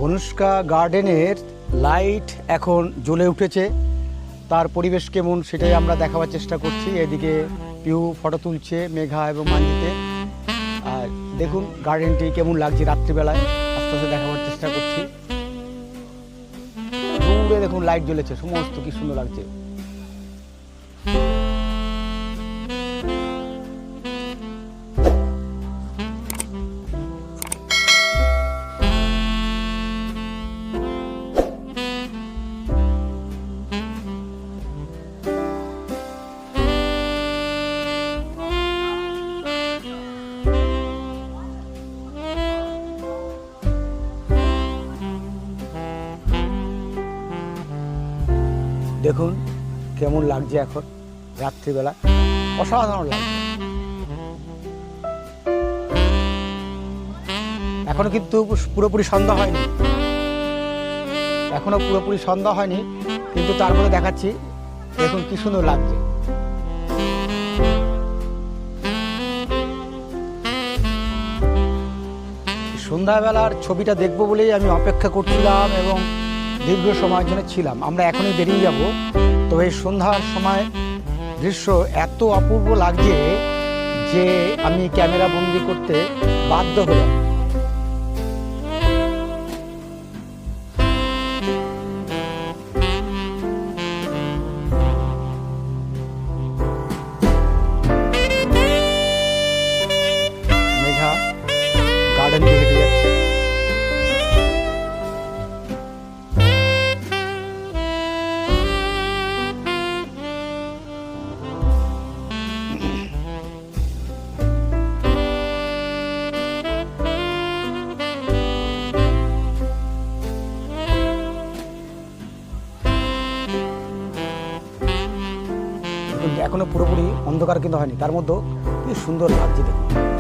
অনুষ্কা গার্ডেনের লাইট এখন জ্বলে উঠেছে, তার পরিবেশ কেমন সেটাই আমরা দেখাবার চেষ্টা করছি। এদিকে পিউ ফটো তুলছে মেঘা এবং মাঞ্জিতে। আর দেখুন গার্ডেনটি কেমন লাগছে রাত্রিবেলায়, আস্তে আস্তে দেখাবার চেষ্টা করছি। দূরে দেখুন লাইট জ্বলেছে, সমস্ত কি সুন্দর লাগছে। দেখুন কেমন লাগছে এখন রাত্রিবেলা, অসাধারণ লাগছে। এখনো কিন্তু পুরোপুরি সন্ধ্যা হয়নি, কিন্তু তার মধ্যে দেখাচ্ছি দেখুন কি সুন্দর লাগছে। সন্ধ্যাবেলার ছবিটা দেখবো বলেই আমি অপেক্ষা করছিলাম এবং দীর্ঘ সময়ের জন্য ছিলাম। আমরা এখনই বেরিয়ে যাব, তো এই সন্ধ্যার সময় দৃশ্য এত অপূর্ব লাগছে যে আমি ক্যামেরা বন্দি করতে বাধ্য হলাম। মেঘা গার্ডেন দিয়ে হেঁটে যাচ্ছে। এখনো পুরোপুরি অন্ধকার কিন্তু হয়নি, তার মধ্যে কি সুন্দর লাগছে দেখুন।